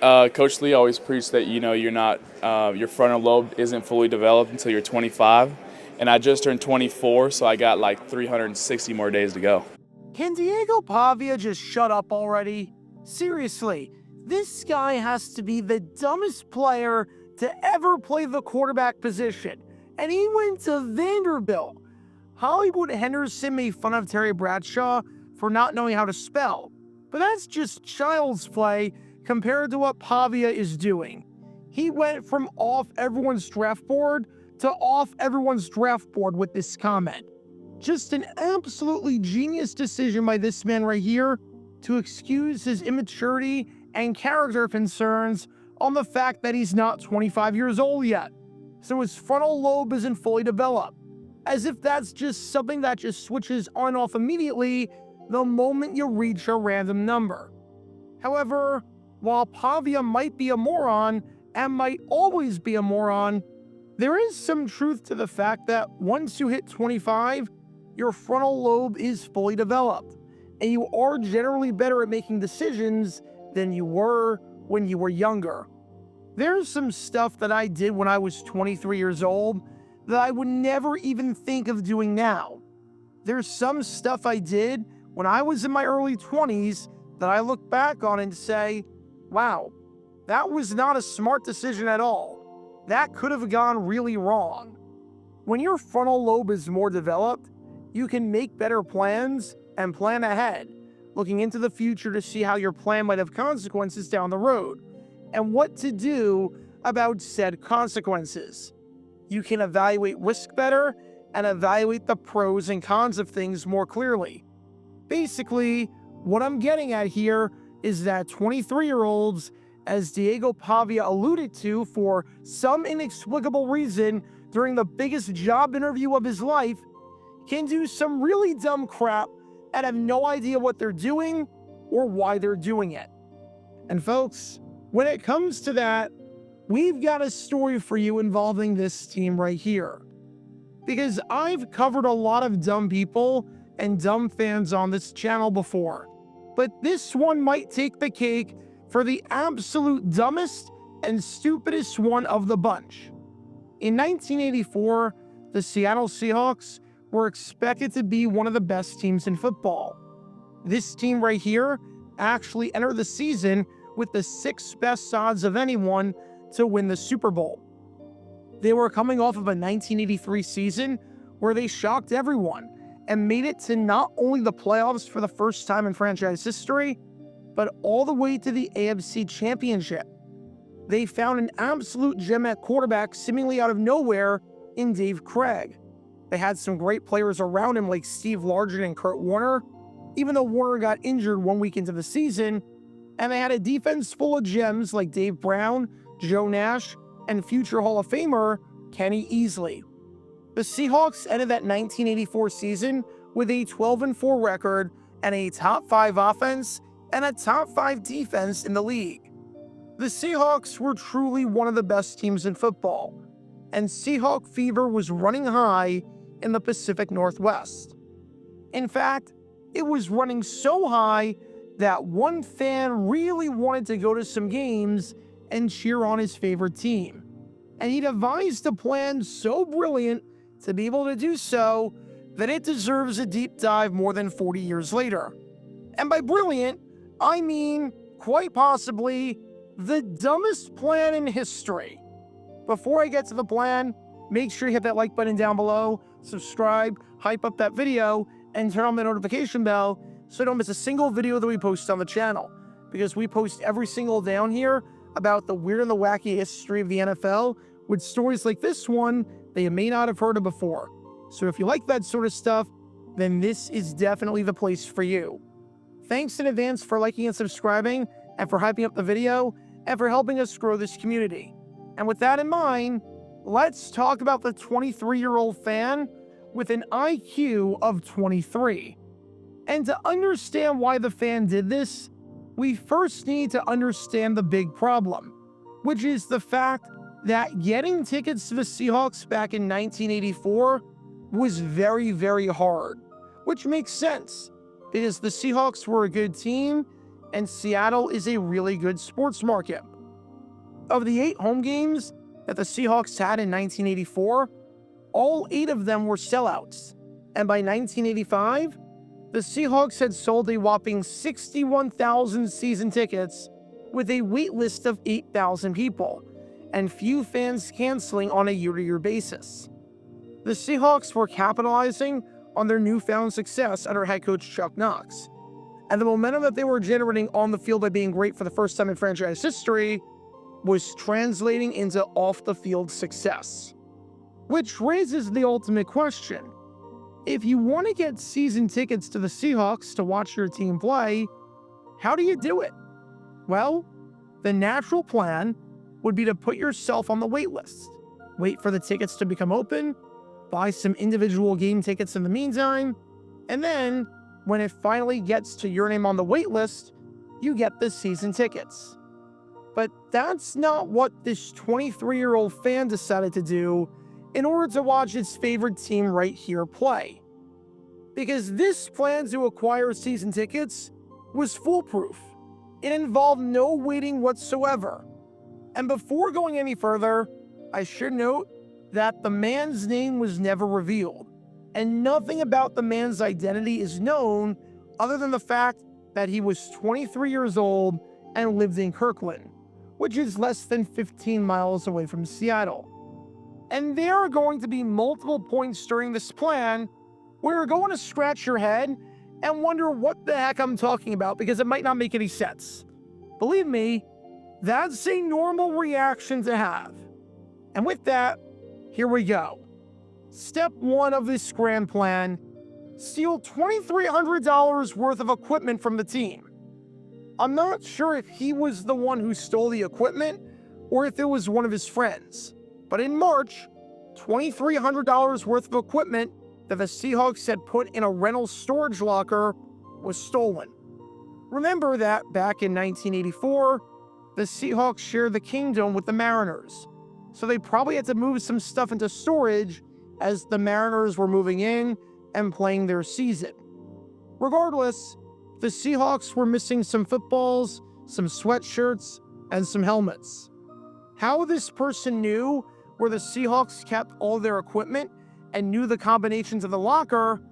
Coach Lee always preached that you're not your frontal lobe isn't fully developed until you're 25, and I just turned 24, so I got like 360 more days to go. Can Diego Pavia just shut up already? Seriously, this guy has to be the dumbest player to ever play the quarterback position, and he went to Vanderbilt. Hollywood Henderson made fun of Terry Bradshaw for not knowing how to spell, but that's just child's play compared to what Pavia is doing. He went from off everyone's draft board to off everyone's draft board with this comment. Just an absolutely genius decision by this man right here to excuse his immaturity and character concerns on the fact that he's not 25 years old yet. So his frontal lobe isn't fully developed. As if that's just something that just switches on and off immediately the moment you reach a random number. However, while Pavia might be a moron and might always be a moron, there is some truth to the fact that once you hit 25, your frontal lobe is fully developed, and you are generally better at making decisions than you were when you were younger. There's some stuff that I did when I was 23 years old that I would never even think of doing now. There's some stuff I did when I was in my early 20s that I look back on and say, wow, that was not a smart decision at all. That could have gone really wrong. When your frontal lobe is more developed, you can make better plans and plan ahead, looking into the future to see how your plan might have consequences down the road, and what to do about said consequences. You can evaluate risk better and evaluate the pros and cons of things more clearly. Basically, what I'm getting at here is that 23-year-olds, as Diego Pavia alluded to for some inexplicable reason during the biggest job interview of his life, can do some really dumb crap and have no idea what they're doing or why they're doing it. And folks, when it comes to that, we've got a story for you involving this team right here. Because I've covered a lot of dumb people and dumb fans on this channel before, but this one might take the cake for the absolute dumbest and stupidest one of the bunch. In 1984, the Seattle Seahawks were expected to be one of the best teams in football. This team right here actually entered the season with the 6th best odds of anyone to win the Super Bowl. They were coming off of a 1983 season where they shocked everyone and made it to not only the playoffs for the first time in franchise history, but all the way to the AFC Championship. They found an absolute gem at quarterback seemingly out of nowhere in Dave Craig. They had some great players around him like Steve Largent and Kurt Warner, even though Warner got injured 1 week into the season, and they had a defense full of gems like Dave Brown, Joe Nash, and future Hall of Famer Kenny Easley. The Seahawks ended that 1984 season with a 12-4 record and a top 5 offense and a top 5 defense in the league. The Seahawks were truly one of the best teams in football, and Seahawk fever was running high in the Pacific Northwest. In fact, it was running so high that one fan really wanted to go to some games and cheer on his favorite team. And he devised a plan so brilliant to be able to do so that it deserves a deep dive more than 40 years later. And by brilliant, I mean quite possibly the dumbest plan in history. Before I get to the plan, make sure you hit that like button down below, subscribe, hype up that video, and turn on the notification bell so you don't miss a single video that we post on the channel. Because we post every single day on here about the weird and the wacky history of the NFL with stories like this one that you may not have heard of before. So if you like that sort of stuff, then this is definitely the place for you. Thanks in advance for liking and subscribing, and for hyping up the video, and for helping us grow this community. And with that in mind, let's talk about the 23-year-old fan with an IQ of 23. And to understand why the fan did this, we first need to understand the big problem, which is the fact that getting tickets to the Seahawks back in 1984 was very, very hard, which makes sense because the Seahawks were a good team and Seattle is a really good sports market. of the 8 home games that the Seahawks had in 1984, all 8 of them were sellouts. And by 1985, the Seahawks had sold a whopping 61,000 season tickets with a wait list of 8,000 people, and few fans canceling on a year-to-year basis. The Seahawks were capitalizing on their newfound success under head coach Chuck Knox, and the momentum that they were generating on the field by being great for the first time in franchise history was translating into off-the-field success. Which raises the ultimate question. If you want to get season tickets to the Seahawks to watch your team play, how do you do it? Well, the natural plan would be to put yourself on the wait list, wait for the tickets to become open, buy some individual game tickets in the meantime, and then, when it finally gets to your name on the wait list, you get the season tickets. But that's not what this 23-year-old fan decided to do in order to watch his favorite team right here play. Because this plan to acquire season tickets was foolproof. It involved no waiting whatsoever. And before going any further, I should note that the man's name was never revealed, and nothing about the man's identity is known other than the fact that he was 23 years old and lived in Kirkland, which is less than 15 miles away from Seattle. And there are going to be multiple points during this plan where you're going to scratch your head and wonder what the heck I'm talking about, because it might not make any sense. Believe me, that's a normal reaction to have. And with that, here we go. Step 1 of this grand plan: steal $2,300 worth of equipment from the team. I'm not sure if he was the one who stole the equipment or if it was one of his friends. But in March, $2,300 worth of equipment that the Seahawks had put in a rental storage locker was stolen. Remember that back in 1984, the Seahawks shared the kingdom with the Mariners, so they probably had to move some stuff into storage as the Mariners were moving in and playing their season. Regardless, the Seahawks were missing some footballs, some sweatshirts, and some helmets. How this person knew where the Seahawks kept all their equipment and knew the combinations of the locker,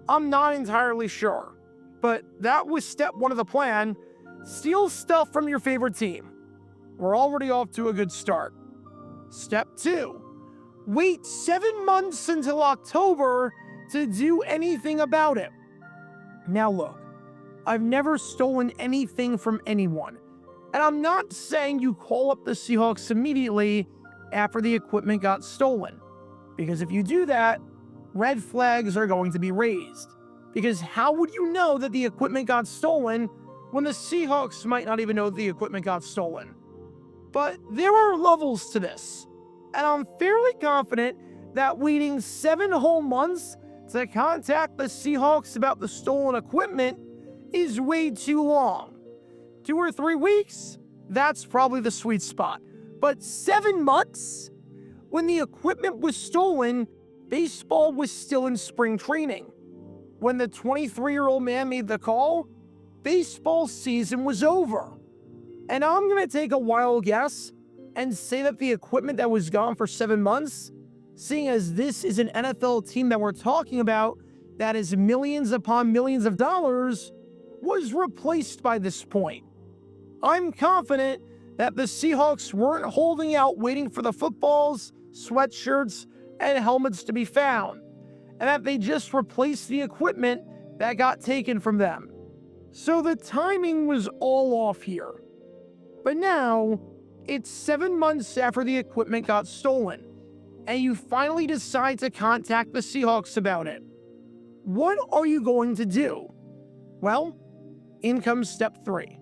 I'm not entirely sure. But that was step 1 of the plan: steal stuff from your favorite team. We're already off to a good start. Step 2, wait 7 months until October to do anything about it. Now look, I've never stolen anything from anyone, and I'm not saying you call up the Seahawks immediately after the equipment got stolen, because if you do that, red flags are going to be raised. Because how would you know that the equipment got stolen when the Seahawks might not even know the equipment got stolen? But there are levels to this, and I'm fairly confident that waiting 7 whole months to contact the Seahawks about the stolen equipment is way too long. 2 or 3 weeks? That's probably the sweet spot. But 7 months? When the equipment was stolen, baseball was still in spring training. When the 23-year-old man made the call, baseball season was over. And I'm going to take a wild guess and say that the equipment that was gone for 7 months, seeing as this is an NFL team that we're talking about that is millions upon millions of dollars, was replaced by this point. I'm confident that the Seahawks weren't holding out waiting for the footballs, sweatshirts, and helmets to be found, and that they just replaced the equipment that got taken from them. So the timing was all off here. But now, it's 7 months after the equipment got stolen, and you finally decide to contact the Seahawks about it. What are you going to do? Well, in comes step 3.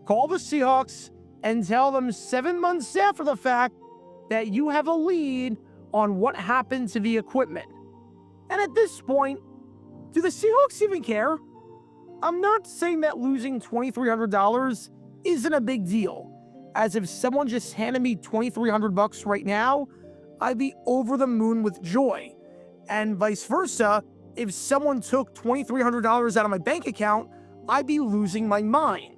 Call the Seahawks and tell them 7 months after the fact that you have a lead on what happened to the equipment. And at this point, do the Seahawks even care? I'm not saying that losing $2,300 isn't a big deal, as if someone just handed me $2,300 right now, I'd be over the moon with joy. And vice versa, if someone took $2,300 out of my bank account, I'd be losing my mind.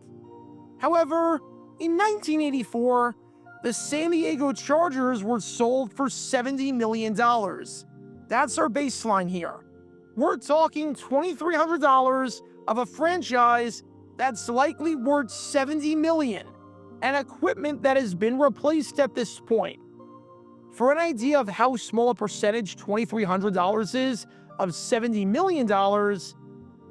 However, in 1984, The San Diego Chargers were sold for $70 million. That's our baseline here. We're talking $2,300 of a franchise that's likely worth $70 million, and equipment that has been replaced at this point. For an idea of how small a percentage $2,300 is of $70 million,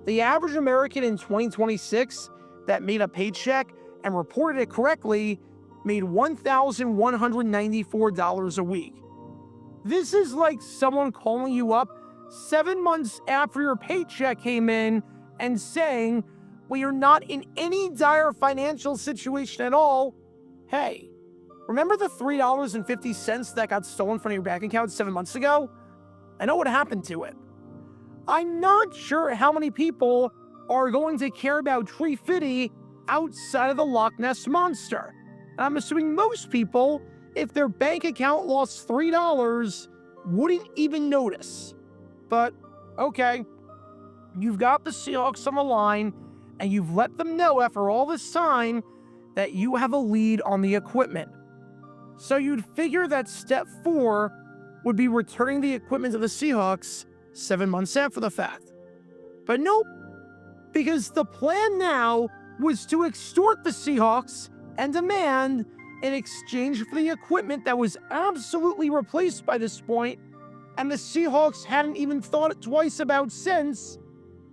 the average American in 2026 that made a paycheck and reported it correctly made $1,194 a week. This is like someone calling you up 7 months after your paycheck came in and saying, well, you're not in any dire financial situation at all. Hey, remember the $3.50 that got stolen from your bank account 7 months ago? I know what happened to it. I'm not sure how many people are going to care about Tree Fitty outside of the Loch Ness Monster. And I'm assuming most people, if their bank account lost $3, wouldn't even notice. But, okay, you've got the Seahawks on the line, and you've let them know after all this time that you have a lead on the equipment. So you'd figure that step 4 would be returning the equipment to the Seahawks 7 months after the fact. But nope, because the plan now was to extort the Seahawks and demand, in exchange for the equipment that was absolutely replaced by this point, and the Seahawks hadn't even thought it twice about since,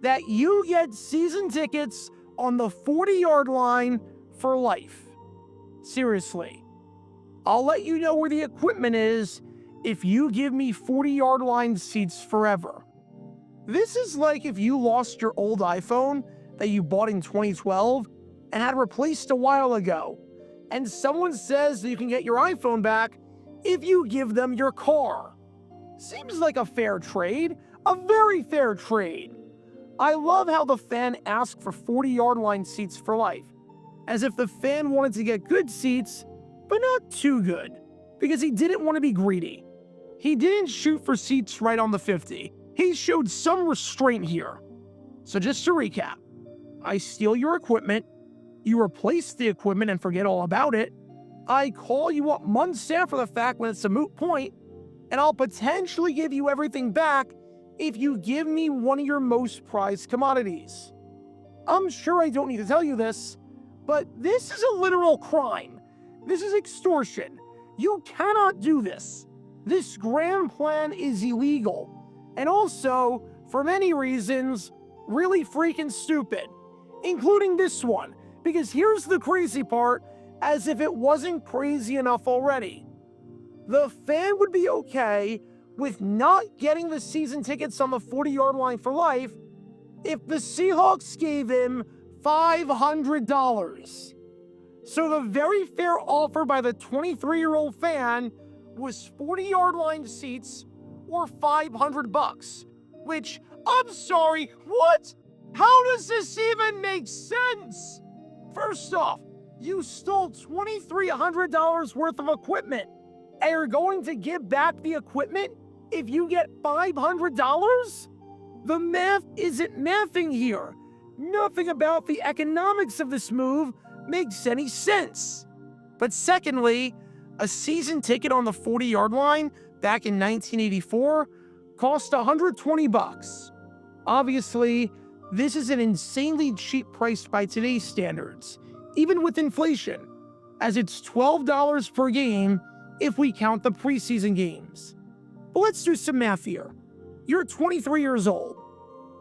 that you get season tickets on the 40-yard line for life. Seriously. I'll let you know where the equipment is if you give me 40-yard line seats forever. This is like if you lost your old iPhone that you bought in 2012 and had replaced a while ago, and someone says that you can get your iPhone back if you give them your car. Seems like a fair trade, a very fair trade. I love how the fan asked for 40-yard line seats for life, as if the fan wanted to get good seats, but not too good, because he didn't want to be greedy. He didn't shoot for seats right on the 50. He showed some restraint here. So just to recap, I steal your equipment, you replace the equipment and forget all about it, I call you up months after the fact when it's a moot point, and I'll potentially give you everything back if you give me one of your most prized commodities. I'm sure I don't need to tell you this, but this is a literal crime. This is extortion. You cannot do this. This grand plan is illegal. And also, for many reasons, really freaking stupid. Including this one. Because here's the crazy part, as if it wasn't crazy enough already. The fan would be okay with not getting the season tickets on the 40-yard line for life if the Seahawks gave him $500. So the very fair offer by the 23-year-old fan was 40-yard line seats or $500, which, I'm sorry, what? How does this even make sense? First off, you stole $2,300 worth of equipment, and you're going to give back the equipment if you get $500? The math isn't mathing here. Nothing about the economics of this move makes any sense. But secondly, a season ticket on the 40-yard line back in 1984 cost $120. Obviously, this is an insanely cheap price by today's standards, even with inflation, as it's $12 per game if we count the preseason games. But let's do some math here. You're 23 years old.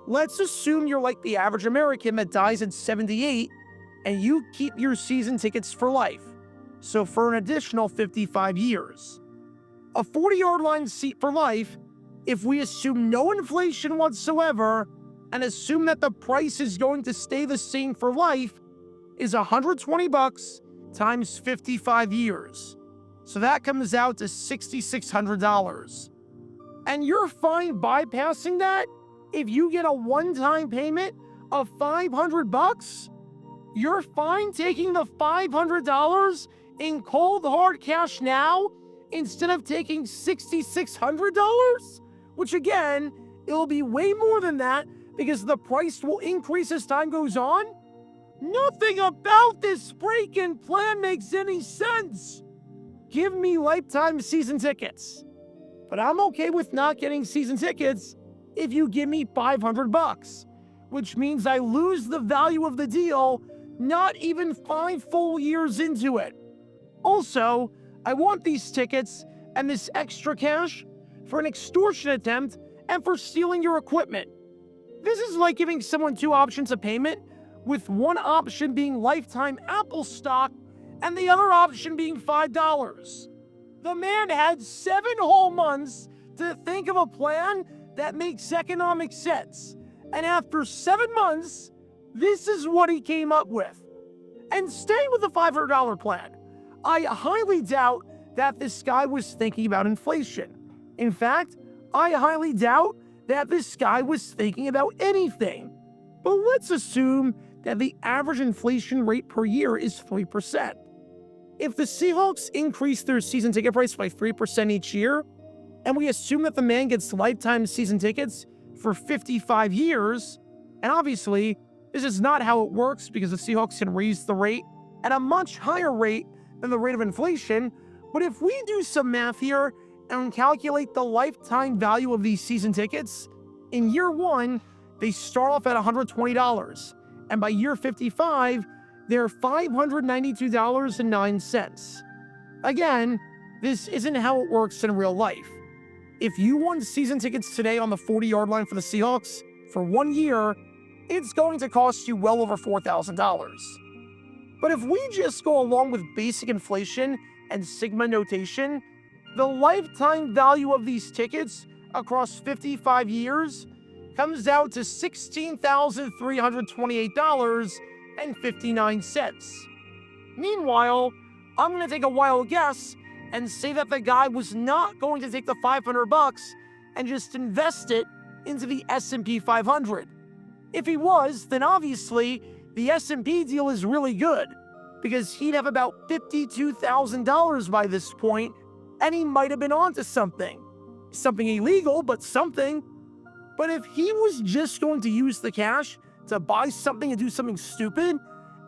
Let's assume you're like the average American that dies at 78, and you keep your season tickets for life, so for an additional 55 years. A 40-yard line seat for life, if we assume no inflation whatsoever, and assume that the price is going to stay the same for life, is $120 times 55 years. So that comes out to $6,600. And you're fine bypassing that if you get a one-time payment of $500? You're fine taking the $500 in cold hard cash now instead of taking $6,600? Which again, it'll be way more than that because the price will increase as time goes on? Nothing about this freaking plan makes any sense. give me lifetime season tickets. But I'm okay with not getting season tickets if you give me $500, which means I lose the value of the deal not even 5 full years into it. Also, I want these tickets and this extra cash for an extortion attempt and for stealing your equipment. This is like giving someone 2 options of payment, with one option being lifetime Apple stock and the other option being $5. The man had 7 whole months to think of a plan that makes economic sense. And after 7 months, this is what he came up with. And staying with the $500 plan, I highly doubt that this guy was thinking about inflation. In fact, I highly doubt that this guy was thinking about anything. But let's assume that the average inflation rate per year is 3%. If the Seahawks increase their season ticket price by 3% each year, and we assume that the man gets lifetime season tickets for 55 years, and obviously, this is not how it works because the Seahawks can raise the rate at a much higher rate than the rate of inflation, but if we do some math here and calculate the lifetime value of these season tickets, in year 1, they start off at $120, and by year 55, they're $592.09. Again, this isn't how it works in real life. If you want season tickets today on the 40-yard line for the Seahawks for 1 year, it's going to cost you well over $4,000. But if we just go along with basic inflation and sigma notation, the lifetime value of these tickets across 55 years comes out to $16,328.59. Meanwhile, I'm going to take a wild guess and say that the guy was not going to take the $500 and just invest it into the S&P 500. If he was, then obviously the S&P deal is really good, because he'd have about $52,000 by this point, and he might have been onto something. Something illegal, but something. But if he was just going to use the cash to buy something and do something stupid,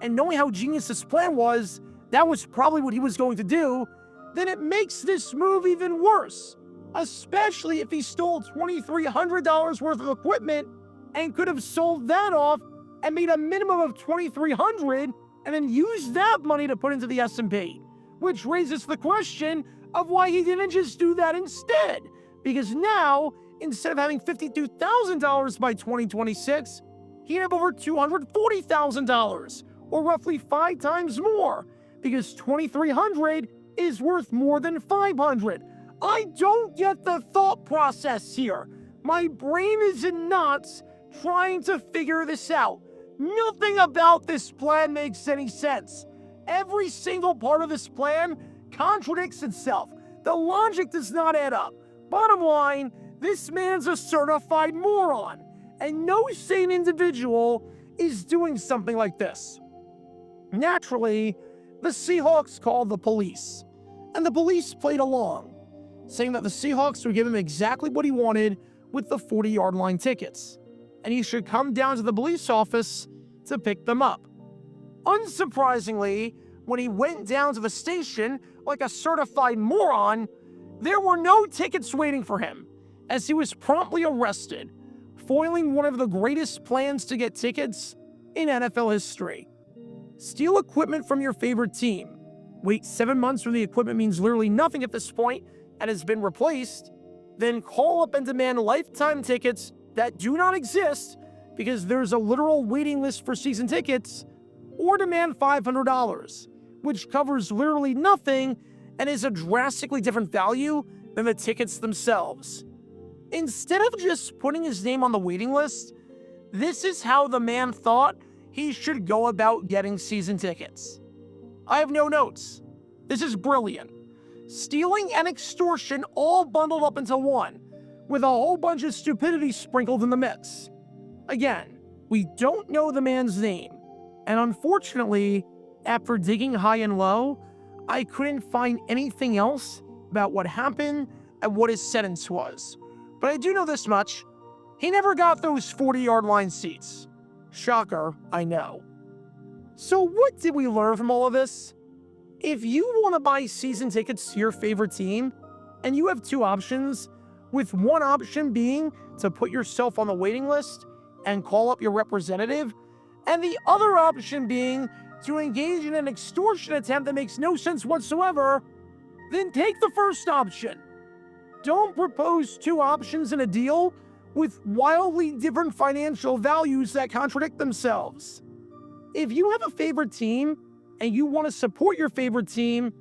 and knowing how genius this plan was, that was probably what he was going to do, then it makes this move even worse. Especially if he stole $2,300 worth of equipment and could have sold that off and made a minimum of $2,300 and then used that money to put into the S&P, which raises the question of why he didn't just do that instead. Because now, instead of having $52,000 by 2026, he'd have over $240,000, or roughly 5 times more, because $2,300 is worth more than $500. I don't get the thought process here. My brain is in knots trying to figure this out. Nothing about this plan makes any sense. Every single part of this plan contradicts itself. The logic does not add up. Bottom line, this man's a certified moron, and no sane individual is doing something like this. Naturally, the Seahawks called the police, and the police played along, saying that the Seahawks would give him exactly what he wanted with the 40-yard line tickets, and he should come down to the police office to pick them up. Unsurprisingly, when he went down to the station like a certified moron, there were no tickets waiting for him, as he was promptly arrested, foiling one of the greatest plans to get tickets in NFL history. Steal equipment from your favorite team. Wait 7 months when the equipment means literally nothing at this point and has been replaced. Then call up and demand lifetime tickets that do not exist because there's a literal waiting list for season tickets, or demand $500, which covers literally nothing and is a drastically different value than the tickets themselves. Instead of just putting his name on the waiting list, this is how the man thought he should go about getting season tickets. I have no notes. This is brilliant. Stealing and extortion all bundled up into one, with a whole bunch of stupidity sprinkled in the mix. Again, we don't know the man's name, and unfortunately, after digging high and low, I couldn't find anything else about what happened and what his sentence was. But I do know this much: he never got those 40-yard line seats. Shocker, I know. So what did we learn from all of this? If you want to buy season tickets to your favorite team, and you have two options, with one option being to put yourself on the waiting list and call up your representative, and the other option being to engage in an extortion attempt that makes no sense whatsoever, then take the first option. Don't propose two options in a deal with wildly different financial values that contradict themselves. If you have a favorite team and you want to support your favorite team,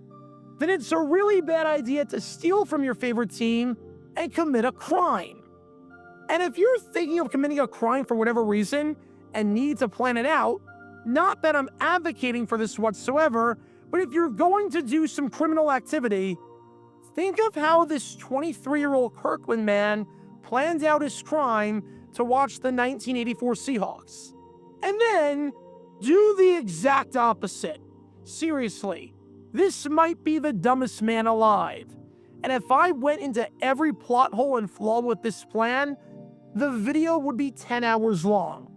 then it's a really bad idea to steal from your favorite team and commit a crime. And if you're thinking of committing a crime for whatever reason and need to plan it out, not that I'm advocating for this whatsoever, but if you're going to do some criminal activity, think of how this 23-year-old Kirkland man planned out his crime to watch the 1984 Seahawks. And then do the exact opposite. Seriously, this might be the dumbest man alive. And if I went into every plot hole and flaw with this plan, the video would be 10 hours long.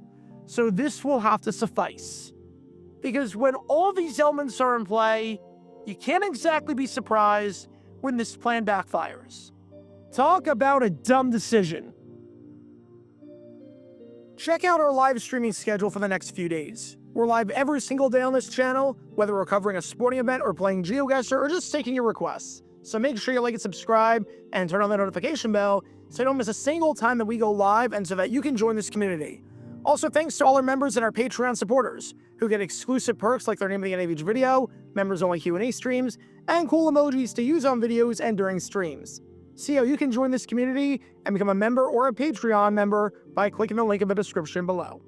So this will have to suffice. Because when all these elements are in play, you can't exactly be surprised when this plan backfires. Talk about a dumb decision. Check out our live streaming schedule for the next few days. We're live every single day on this channel, whether we're covering a sporting event or playing GeoGuessr or just taking your requests. So make sure you like and subscribe and turn on the notification bell so you don't miss a single time that we go live and so that you can join this community. Also, thanks to all our members and our Patreon supporters who get exclusive perks like their name at the end of each video, members-only Q&A streams, and cool emojis to use on videos and during streams. See how you can join this community and become a member or a Patreon member by clicking the link in the description below.